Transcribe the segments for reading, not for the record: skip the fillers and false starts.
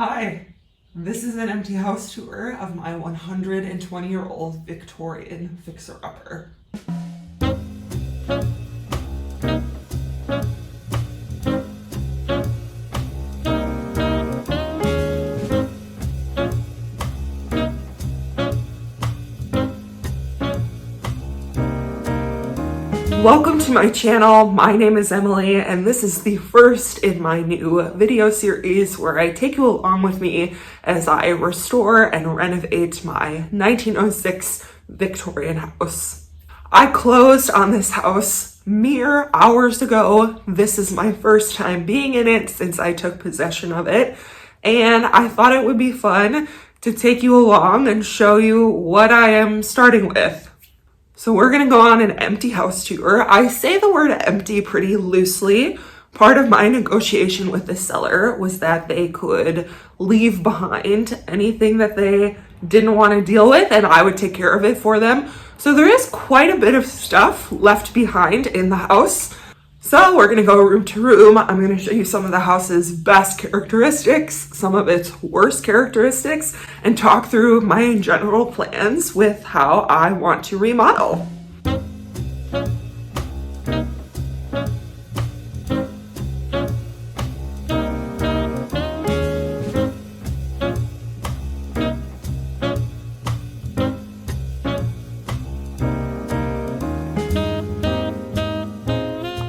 Hi, this is an empty house tour of my 120-year-old Victorian fixer-upper. Welcome to my channel. My name is Emily, and this is the first in my new video series where I take you along with me as I restore and renovate my 1906 Victorian house. I closed on this house mere hours ago. This is my first time being in it since I took possession of it, and I thought it would be fun to take you along and show you what I am starting with. So we're gonna go on an empty house tour. I say the word empty pretty loosely. Part of my negotiation with the seller was that they could leave behind anything that they didn't want to deal with and I would take care of it for them. So there is quite a bit of stuff left behind in the house. So we're gonna go room to room. I'm gonna show you some of the house's best characteristics, some of its worst characteristics, and talk through my general plans with how I want to remodel.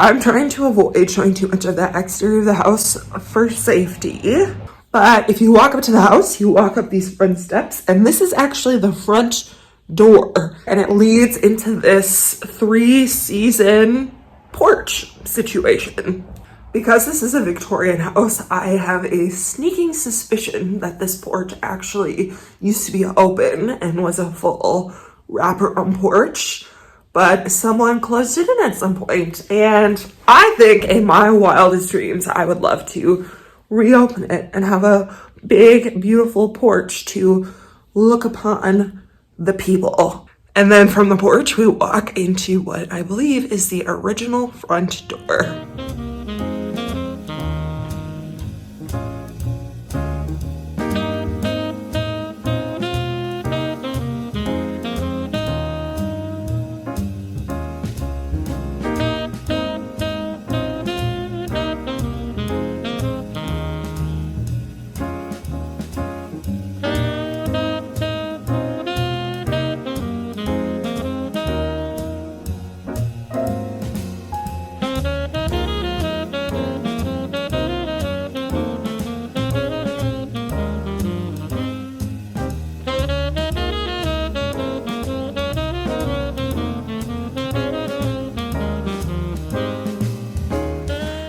I'm trying to avoid showing too much of the exterior of the house for safety. But if you walk up to the house, you walk up these front steps, and this is actually the front door. And it leads into this 3-season porch situation. Because this is a Victorian house, I have a sneaking suspicion that this porch actually used to be open and was a full wraparound porch. But someone closed it in at some point, and I think in my wildest dreams, I would love to reopen it and have a big, beautiful porch to look upon the people. And then from the porch, we walk into what I believe is the original front door.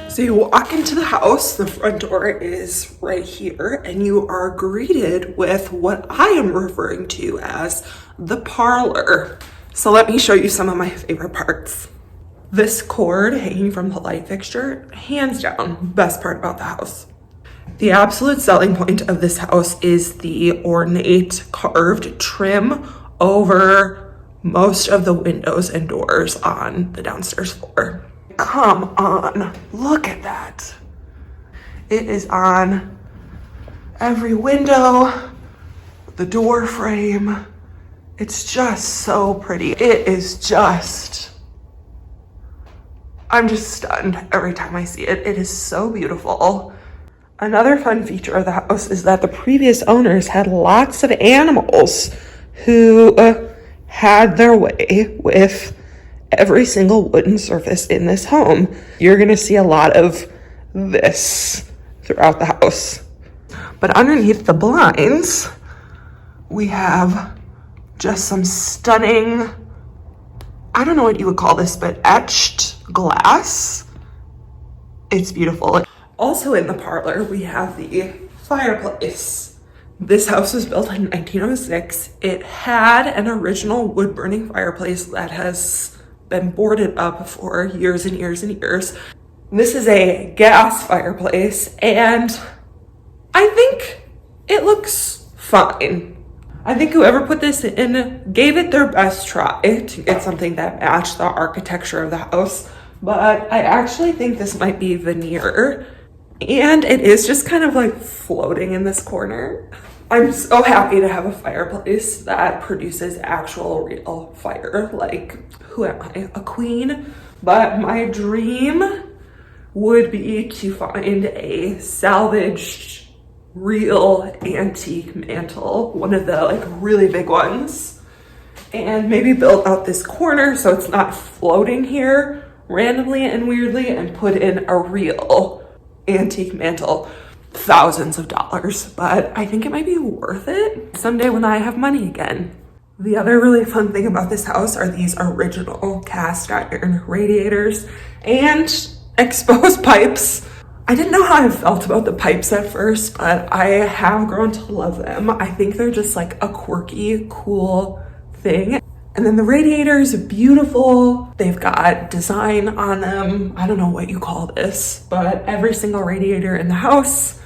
So you walk into the house, the front door is right here, and you are greeted with what I am referring to as the parlor. So let me show you some of my favorite parts. This cord hanging from the light fixture, hands down, best part about the house. The absolute selling point of this house is the ornate carved trim over most of the windows and doors on the downstairs floor. Come on, look at that. It is on every window, the door frame. It's just so pretty. It is just, I'm just stunned every time I see it. It is so beautiful. Another fun feature of the house is that the previous owners had lots of animals who had their way with every single wooden surface in this home. You're gonna see a lot of this throughout the house. But underneath the blinds, we have just some stunning, I don't know what you would call this, but etched glass. It's beautiful. Also in the parlor, we have the fireplace. This house was built in 1906. It had an original wood-burning fireplace that has been boarded up for years and years and years. This is a gas fireplace, and I think it looks fine. I think whoever put this in gave it their best try to get something that matched the architecture of the house, but I actually think this might be veneer And it is just kind of like floating in this corner. I'm so happy to have a fireplace that produces actual real fire. Like, who am I? A queen? But my dream would be to find a salvaged real antique mantle, one of the like really big ones, and maybe build out this corner so it's not floating here randomly and weirdly, and put in a real antique mantle. Thousands of dollars, but I think it might be worth it someday when I have money again. The other really fun thing about this house are these original cast iron radiators and exposed pipes. I didn't know how I felt about the pipes at first, but I have grown to love them. I think they're just like a quirky, cool thing. And then the radiators are beautiful. They've got design on them. I don't know what you call this, but every single radiator in the house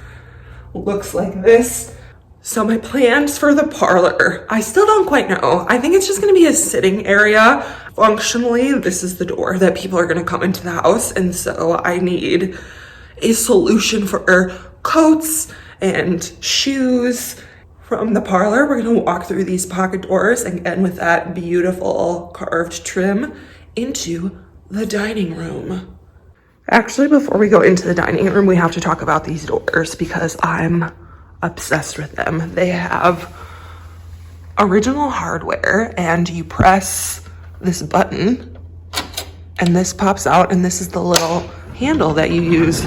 looks like this. So my plans for the parlor, I still don't quite know. I think it's just gonna be a sitting area. Functionally, this is the door that people are gonna come into the house. And so I need a solution for coats and shoes. From the parlor, we're gonna walk through these pocket doors, again with that beautiful carved trim, into the dining room. Actually, before we go into the dining room, we have to talk about these doors because I'm obsessed with them. They have original hardware, and you press this button and this pops out, and this is the little handle that you use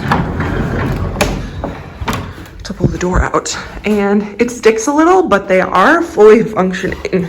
to pull the door out. And it sticks a little, but they are fully functioning.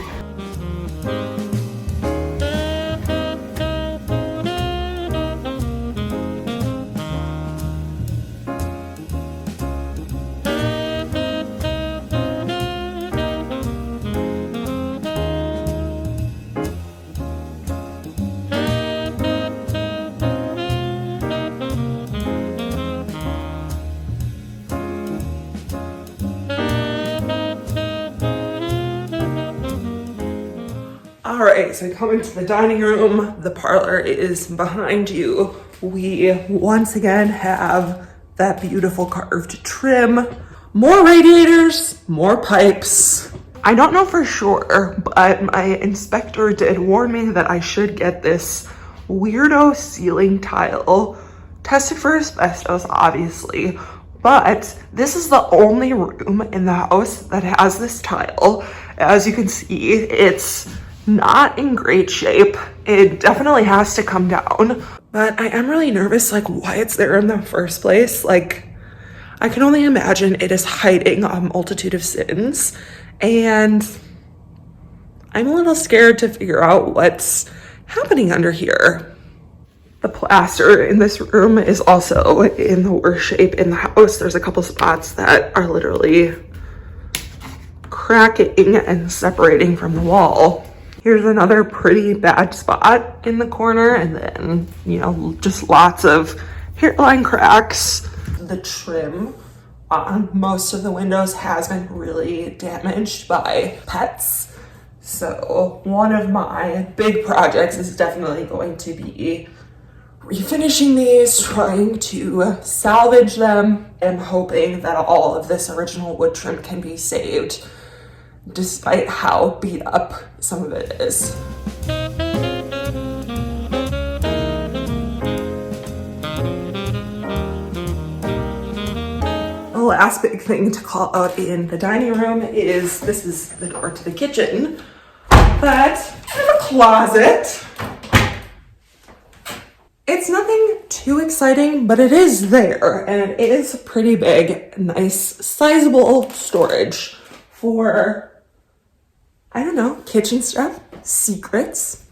All right, so we come into the dining room. The parlor is behind you. We once again have that beautiful carved trim, more radiators, more pipes. I don't know for sure, but my inspector did warn me that I should get this weirdo ceiling tile, tested for asbestos, obviously, but this is the only room in the house that has this tile. As you can see, it's not in great shape. It definitely has to come down, but I am really nervous, like, why it's there in the first place. Like, I can only imagine it is hiding a multitude of sins, and I'm a little scared to figure out what's happening under here. The plaster in this room is also in the worst shape in the house. There's a couple spots that are literally cracking and separating from the wall. Here's another pretty bad spot in the corner, and then, you know, just lots of hairline cracks. The trim on most of the windows has been really damaged by pets. So one of my big projects is definitely going to be refinishing these, trying to salvage them, and hoping that all of this original wood trim can be saved, despite how beat up some of it is. The last big thing to call out in the dining room is this is the door to the kitchen, but I have a closet. It's nothing too exciting, but it is there, and it is pretty big, nice, sizable storage for, I don't know, kitchen stuff, secrets.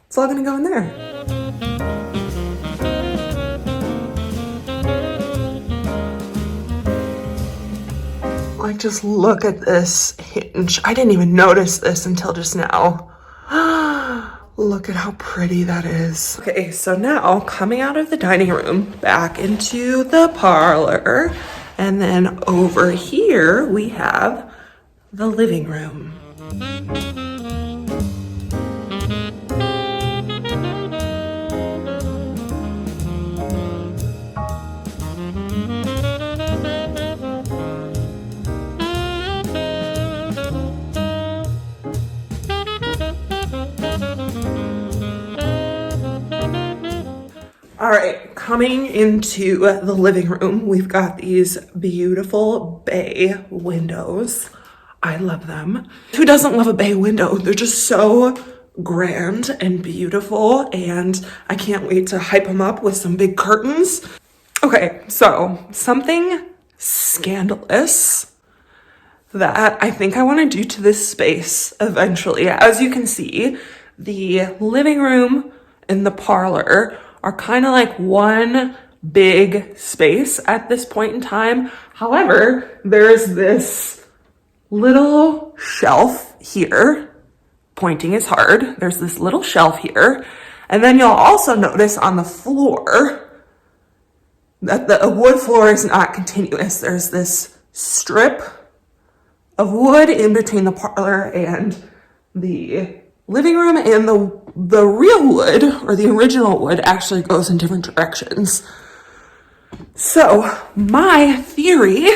It's all gonna go in there. Like, just look at this hinge. I didn't even notice this until just now. Look at how pretty that is. Okay, so now coming out of the dining room, back into the parlor, and then over here we have the living room. All right, coming into the living room, we've got these beautiful bay windows. I love them. Who doesn't love a bay window? They're just so grand and beautiful, and I can't wait to hype them up with some big curtains. Okay, so something scandalous that I think I want to do to this space eventually. As you can see, the living room and the parlor are kind of like one big space at this point in time. However, there's this little shelf here. Pointing is hard. There's this little shelf here. And then you'll also notice on the floor that the wood floor is not continuous. There's this strip of wood in between the parlor and the living room, and the real wood, or the original wood, actually goes in different directions. So my theory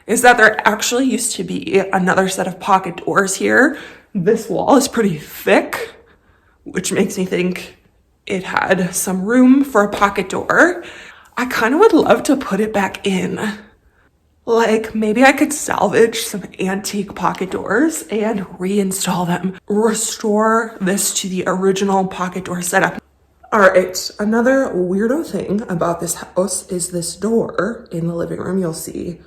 is that there actually used to be another set of pocket doors here. This wall is pretty thick, which makes me think it had some room for a pocket door. I kind of would love to put it back in. Like, maybe I could salvage some antique pocket doors and reinstall them. Restore this to the original pocket door setup. All right, another weirdo thing about this house is this door in the living room. You'll see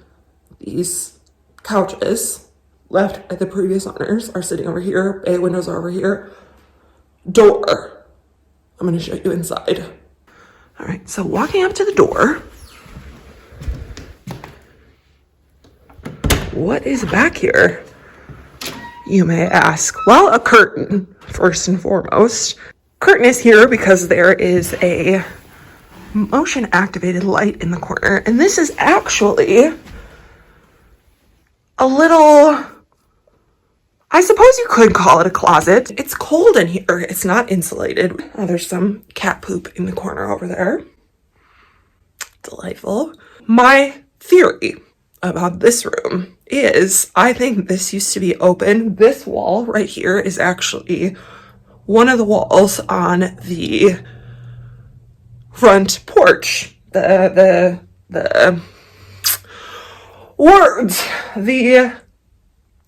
these couches left at the previous owners are sitting over here. Bay windows are over here. Door. I'm gonna show you inside. All right, so walking up to the door, what is back here, you may ask? Well, a curtain, first and foremost. Curtain is here because there is a motion activated light in the corner, and this is actually a little, I suppose you could call it a closet. It's cold in here. It's not insulated. Oh, there's some cat poop in the corner over there. Delightful. My theory about this room is I think this used to be open. This wall right here is actually one of the walls on the front porch. The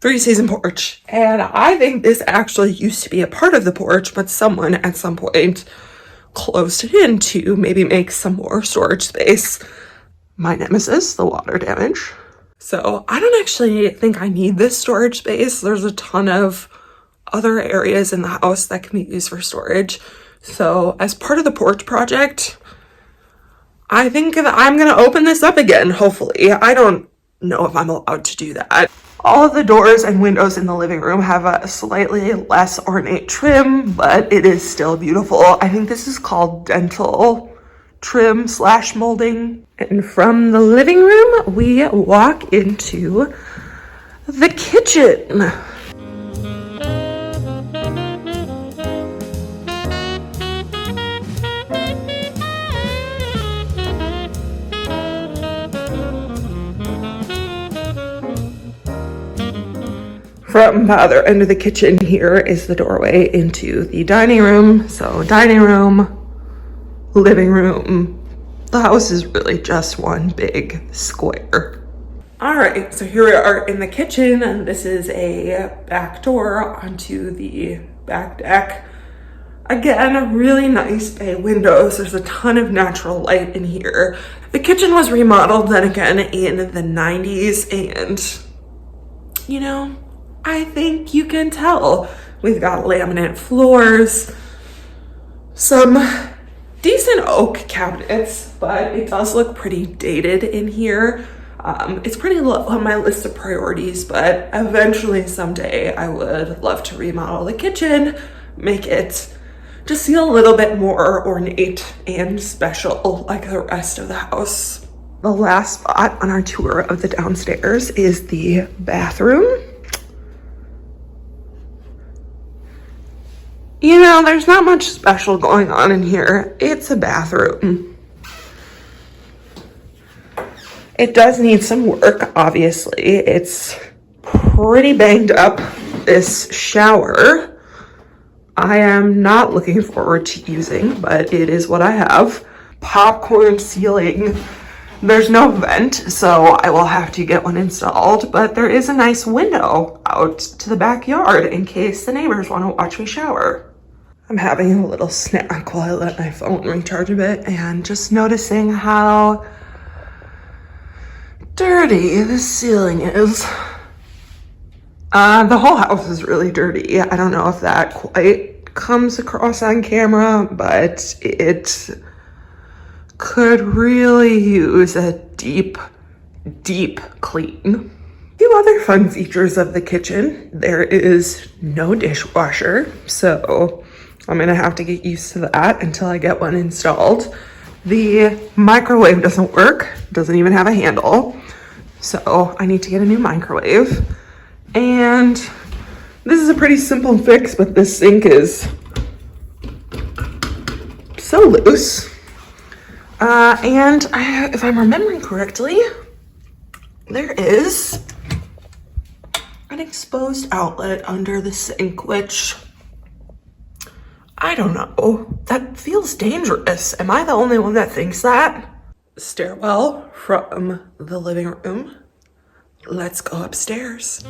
three-season porch. And I think this actually used to be a part of the porch, but someone at some point closed it in to maybe make some more storage space. My nemesis, the water damage. So I don't actually think I need this storage space. There's a ton of other areas in the house that can be used for storage. So as part of the porch project, I think that I'm gonna open this up again, hopefully. I don't know if I'm allowed to do that. All of the doors and windows in the living room have a slightly less ornate trim, but it is still beautiful. I think this is called dental trim / molding. And from the living room, we walk into the kitchen. From the other end of the kitchen here is the doorway into the dining room. So dining room, living room. The house is really just one big square. All right, so here we are in the kitchen, and this is a back door onto the back deck. Again, really nice bay windows. There's a ton of natural light in here. The kitchen was remodeled then again in the 90s, and you know, I think you can tell. We've got laminate floors, some decent oak cabinets, but it does look pretty dated in here. It's pretty low on my list of priorities, but eventually someday I would love to remodel the kitchen, make it just feel a little bit more ornate and special like the rest of the house. The last spot on our tour of the downstairs is the bathroom. You know, there's not much special going on in here. It's a bathroom. It does need some work, obviously. It's pretty banged up, this shower. I am not looking forward to using, but it is what I have. popcorn ceiling. There's no vent, so I will have to get one installed, but there is a nice window out to the backyard in case the neighbors want to watch me shower. I'm having a little snack while I let my phone recharge a bit and just noticing how dirty the ceiling is. The whole house is really dirty. I don't know if that quite comes across on camera, but it could really use a deep clean. A few other fun features of the kitchen. There is no dishwasher, so I'm gonna have to get used to that until I get one installed. The microwave doesn't work, doesn't even have a handle, so I need to get a new microwave. And this is a pretty simple fix, but this sink is so loose. If I'm remembering correctly, there is an exposed outlet under the sink, which I don't know. That feels dangerous. Am I the only one that thinks that? Stairwell from the living room. Let's go upstairs.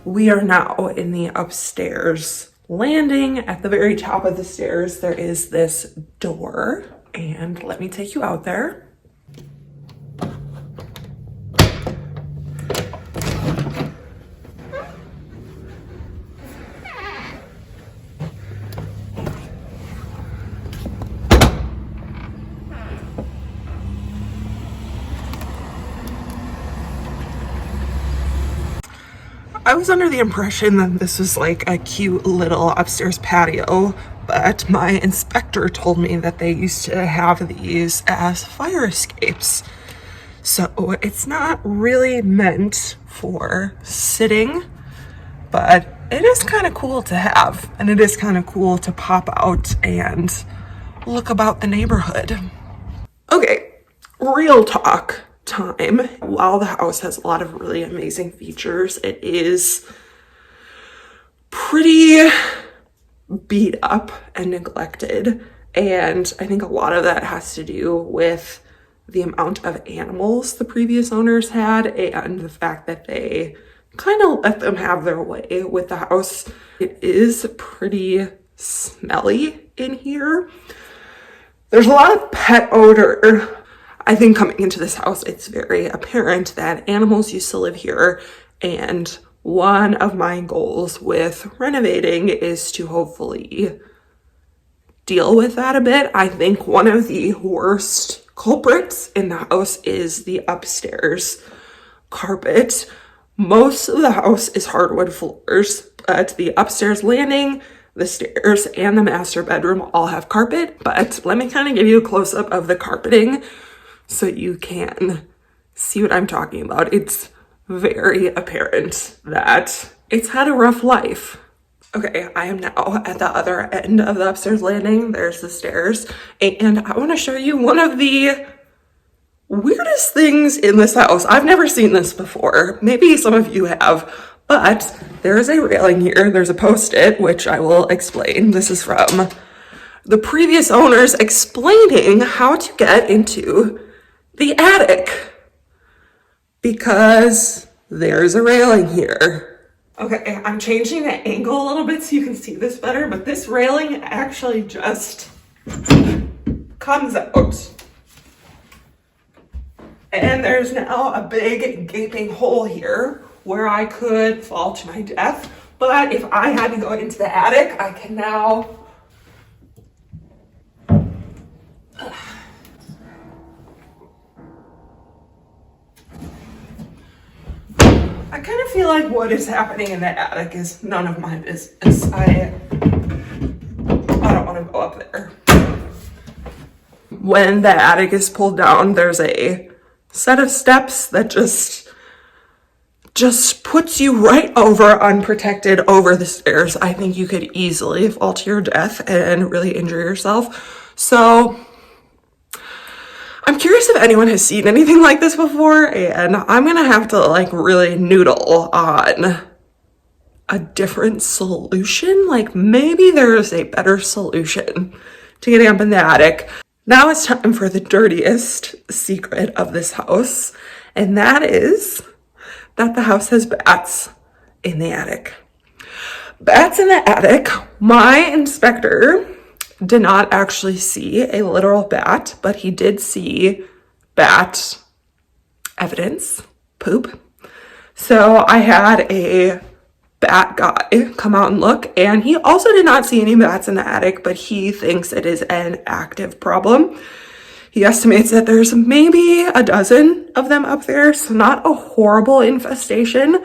We are now in the upstairs landing. At the very top of the stairs, there is this door, and let me take you out there. I was under the impression that this was like a cute little upstairs patio, but my inspector told me that they used to have these as fire escapes. So it's not really meant for sitting, but it is kind of cool to have, and it is kind of cool to pop out and look about the neighborhood. Okay, real talk time. While the house has a lot of really amazing features, it is pretty beat up and neglected, and I think a lot of that has to do with the amount of animals the previous owners had and the fact that they kind of let them have their way with the house. It is pretty smelly in here. There's a lot of pet odor. I think coming into this house, it's very apparent that animals used to live here, and one of my goals with renovating is to hopefully deal with that a bit. I think one of the worst culprits in the house is the upstairs carpet. Most of the house is hardwood floors, but the upstairs landing, the stairs, and the master bedroom all have carpet. But let me kind of give you a close-up of the carpeting so you can see what I'm talking about. It's very apparent that it's had a rough life. Okay, I am now at the other end of the upstairs landing. There's the stairs, and I want to show you one of the weirdest things in this house. I've never seen this before. Maybe some of you have, but there is a railing here. There's a post-it, which I will explain. This is from the previous owners explaining how to get into the attic, because there's a railing here. Okay, I'm changing the angle a little bit so you can see this better, but this railing actually just comes out. And there's now a big gaping hole here where I could fall to my death. But if I had to go into the attic, I can now I kind of feel like what is happening in the attic is none of my business. I don't want to go up there. When the attic is pulled down, there's a set of steps that just just puts you right over unprotected over the stairs. I think you could easily fall to your death and really injure yourself. So I'm curious if anyone has seen anything like this before, and I'm gonna have to like really noodle on a different solution. Like maybe there's a better solution to getting up in the attic. Now it's time for the dirtiest secret of this house, and that is that the house has bats in the attic. Bats in the attic. My inspector did not actually see a literal bat, but he did see bat evidence, poop. So I had a bat guy come out and look, and he also did not see any bats in the attic, but he thinks it is an active problem. He estimates that there's maybe a dozen of them up there, so not a horrible infestation,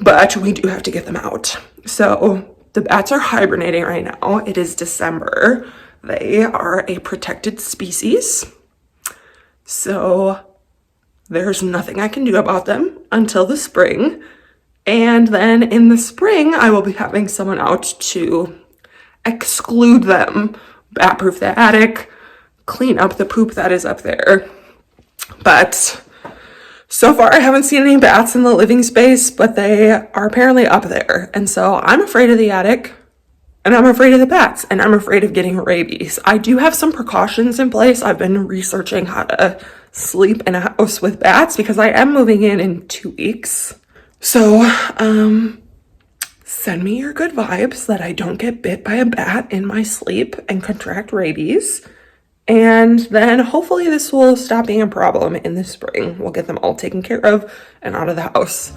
but we do have to get them out. So the bats are hibernating right now. It is December. They are a protected species. So there's nothing I can do about them until the spring. And then in the spring, I will be having someone out to exclude them, bat-proof the attic, clean up the poop that is up there. But so far, I haven't seen any bats in the living space, but they are apparently up there. And so I'm afraid of the attic, and I'm afraid of the bats, and I'm afraid of getting rabies. I do have some precautions in place. I've been researching how to sleep in a house with bats because I am moving in 2 weeks. So, send me your good vibes that I don't get bit by a bat in my sleep and contract rabies. And then hopefully this will stop being a problem in the spring. We'll get them all taken care of and out of the house.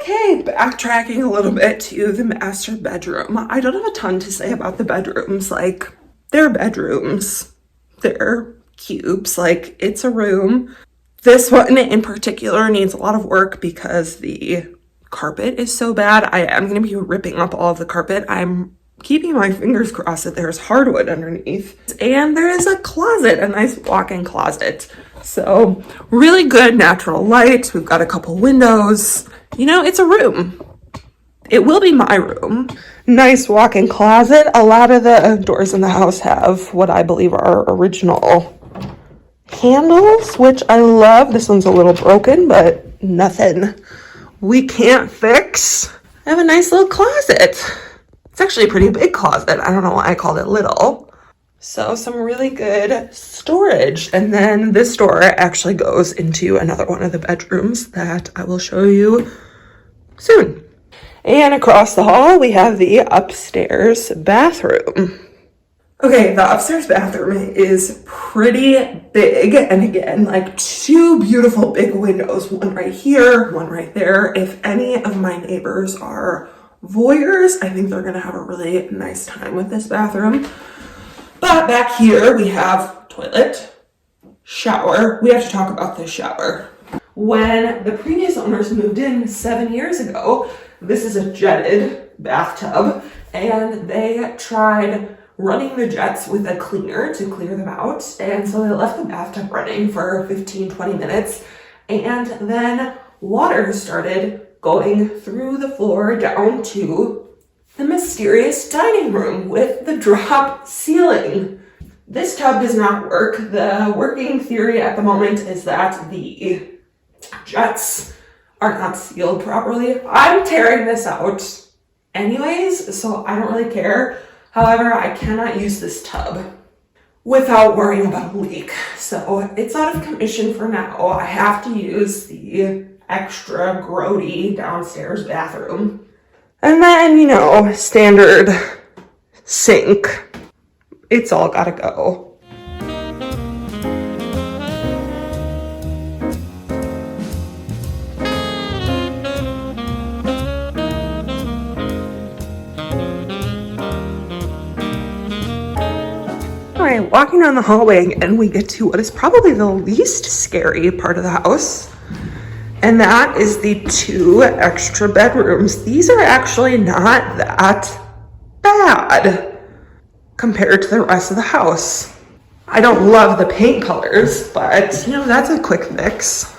Okay, backtracking a little bit to the master bedroom. I don't have a ton to say about the bedrooms. Like, they're bedrooms. They're cubes. Like, it's a room. This one in particular needs a lot of work because the carpet is so bad. I am going to be ripping up all of the carpet. I'm keeping my fingers crossed that there's hardwood underneath. And there is a closet, a nice walk-in closet. So really good natural light. We've got a couple windows. You know, it's a room. It will be my room. Nice walk-in closet. A lot of the doors in the house have what I believe are original handles, which I love. This one's a little broken, but nothing we can't fix. I have a nice little closet. It's actually a pretty big closet. I don't know why I called it little. So some really good storage. And then this door actually goes into another one of the bedrooms that I will show you soon. And across the hall, we have the upstairs bathroom. Okay, the upstairs bathroom is pretty big, and again, like 2 beautiful big windows, one right here, one right there. If any of my neighbors are voyeurs, I think they're gonna have a really nice time with this bathroom. But back here, we have toilet, shower. We have to talk about this shower. When the previous owners moved in 7 years ago, this is a jetted bathtub, and they tried running the jets with a cleaner to clear them out. And so they left the bathtub running for 15-20 minutes. And then water started going through the floor down to the mysterious dining room with the drop ceiling. This tub does not work. The working theory at the moment is that the jets are not sealed properly. I'm tearing this out anyways, so I don't really care. However, I cannot use this tub without worrying about a leak. So it's out of commission for now. I have to use the extra grody downstairs bathroom. And then, you know, standard sink. It's all gotta go. Alright, walking down the hallway again, we get to what is probably the least scary part of the house. And that is the 2 extra bedrooms. These are actually not that bad compared to the rest of the house. I don't love the paint colors, but you know, that's a quick fix.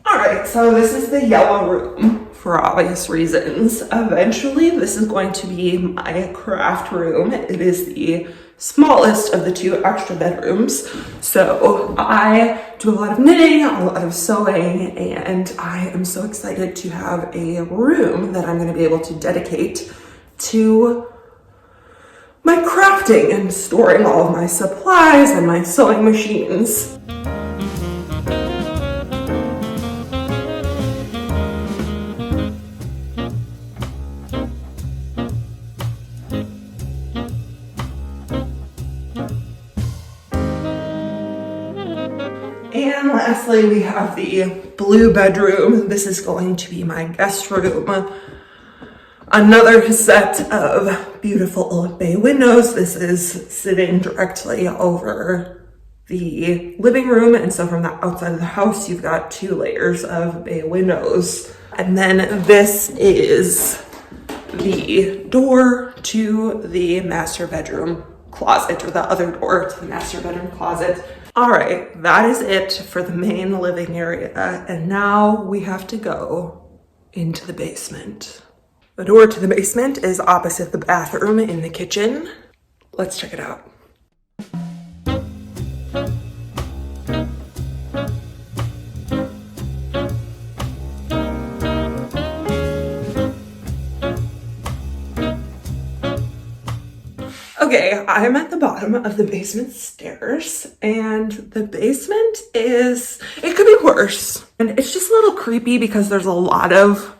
All right, so this is the yellow room for obvious reasons. Eventually, this is going to be my craft room. It is the smallest of the 2 extra bedrooms. So I do a lot of knitting, a lot of sewing, and I am so excited to have a room that I'm going to be able to dedicate to my crafting and storing all of my supplies and my sewing machines. And lastly, we have the blue bedroom. This is going to be my guest room. Another set of beautiful bay windows. This is sitting directly over the living room. And so from the outside of the house, you've got 2 layers of bay windows. And then this is the door to the master bedroom closet, or the other door to the master bedroom closet. All right, that is it for the main living area. And now we have to go into the basement. The door to the basement is opposite the bathroom in the kitchen. Let's check it out. Okay, I'm at the bottom of the basement stairs, and the basement it could be worse. And it's just a little creepy because there's a lot of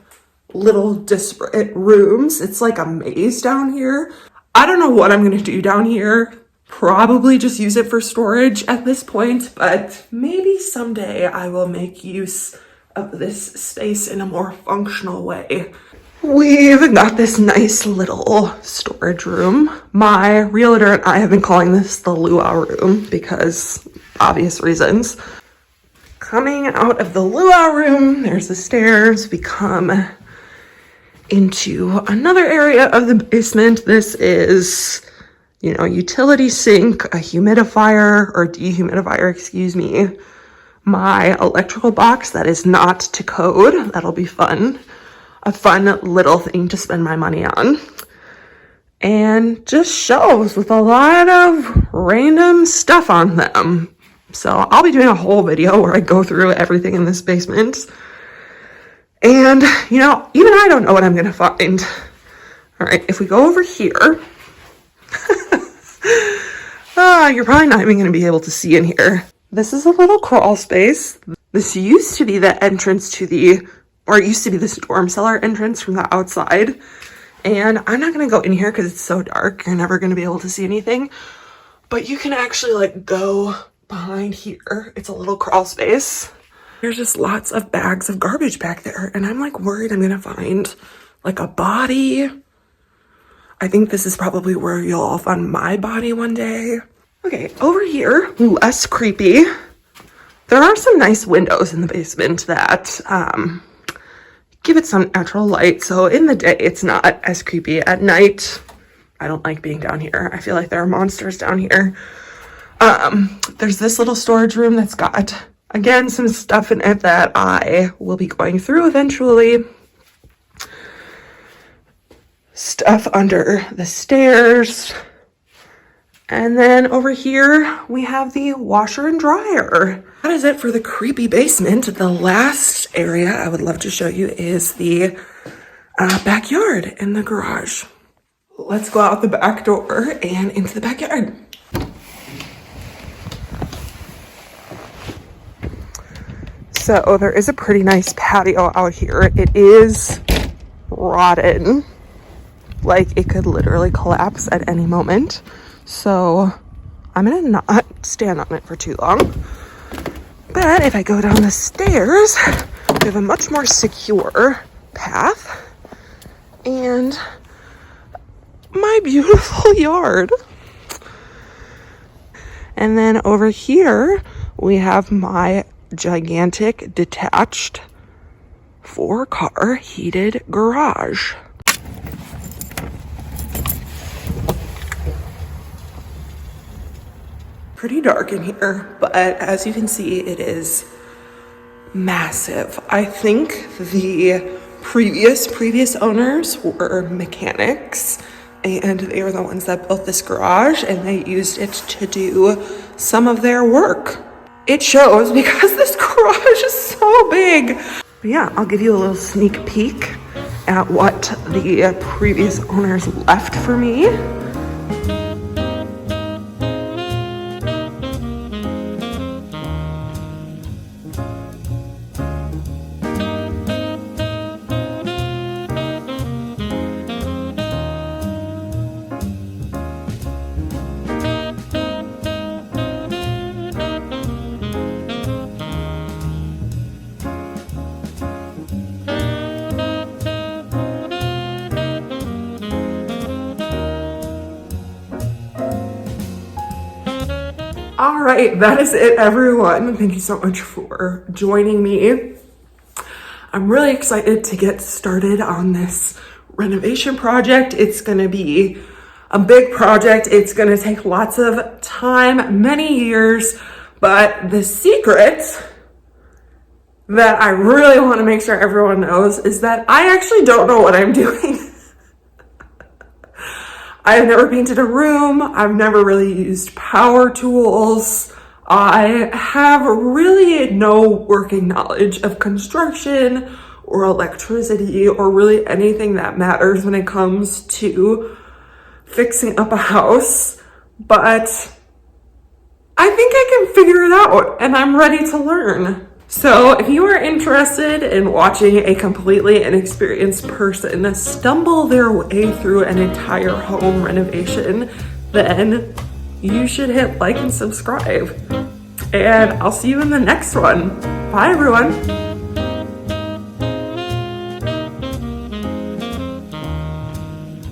little disparate rooms. It's like a maze down here. I don't know what I'm gonna do down here. Probably just use it for storage at this point, but maybe someday I will make use of this space in a more functional way. We've got this nice little storage room. My realtor and I have been calling this the luau room because obvious reasons. Coming out of the luau room, there's the stairs. We come into another area of the basement. This is, utility sink, a humidifier or dehumidifier, excuse me. My electrical box that is not to code. That'll be fun. A fun little thing to spend my money on. And just shelves with a lot of random stuff on them. So I'll be doing a whole video where I go through everything in this basement. And, even I don't know what I'm going to find. All right, if we go over here, you're probably not even going to be able to see in here. This is a little crawl space. This used to be the entrance to it used to be this storm cellar entrance from the outside. And I'm not going to go in here because it's so dark. You're never going to be able to see anything. But you can actually go behind here. It's a little crawl space. There's just lots of bags of garbage back there. And I'm worried I'm going to find a body. I think this is probably where you'll all find my body one day. Okay, over here, less creepy. There are some nice windows in the basement that give it some natural light. So in the day, it's not as creepy. At night, I don't like being down here. I feel like there are monsters down here. There's this little storage room that's got, again, some stuff in it that I will be going through eventually. Stuff under the stairs. And then over here, we have the washer and dryer. That is it for the creepy basement. The last area I would love to show you is the backyard and the garage. Let's go out the back door and into the backyard. So there is a pretty nice patio out here. It is rotten. It could literally collapse at any moment. So I'm gonna not stand on it for too long. But if I go down the stairs, we have a much more secure path and my beautiful yard. And then over here, we have my gigantic detached 4-car heated garage. pretty dark in here, but as you can see, it is massive. I think the previous owners were mechanics, and they were the ones that built this garage, and they used it to do some of their work. It shows because this garage is so big. But yeah, I'll give you a little sneak peek at what the previous owners left for me. All right, that is it, everyone. Thank you so much for joining me. I'm really excited to get started on this renovation project. It's gonna be a big project. It's gonna take lots of time, many years, but the secret that I really wanna make sure everyone knows is that I actually don't know what I'm doing. I've never painted a room. I've never really used power tools. I have really no working knowledge of construction or electricity or really anything that matters when it comes to fixing up a house. But I think I can figure it out, and I'm ready to learn. So if you are interested in watching a completely inexperienced person stumble their way through an entire home renovation, then you should hit like and subscribe. And I'll see you in the next one. Bye, everyone.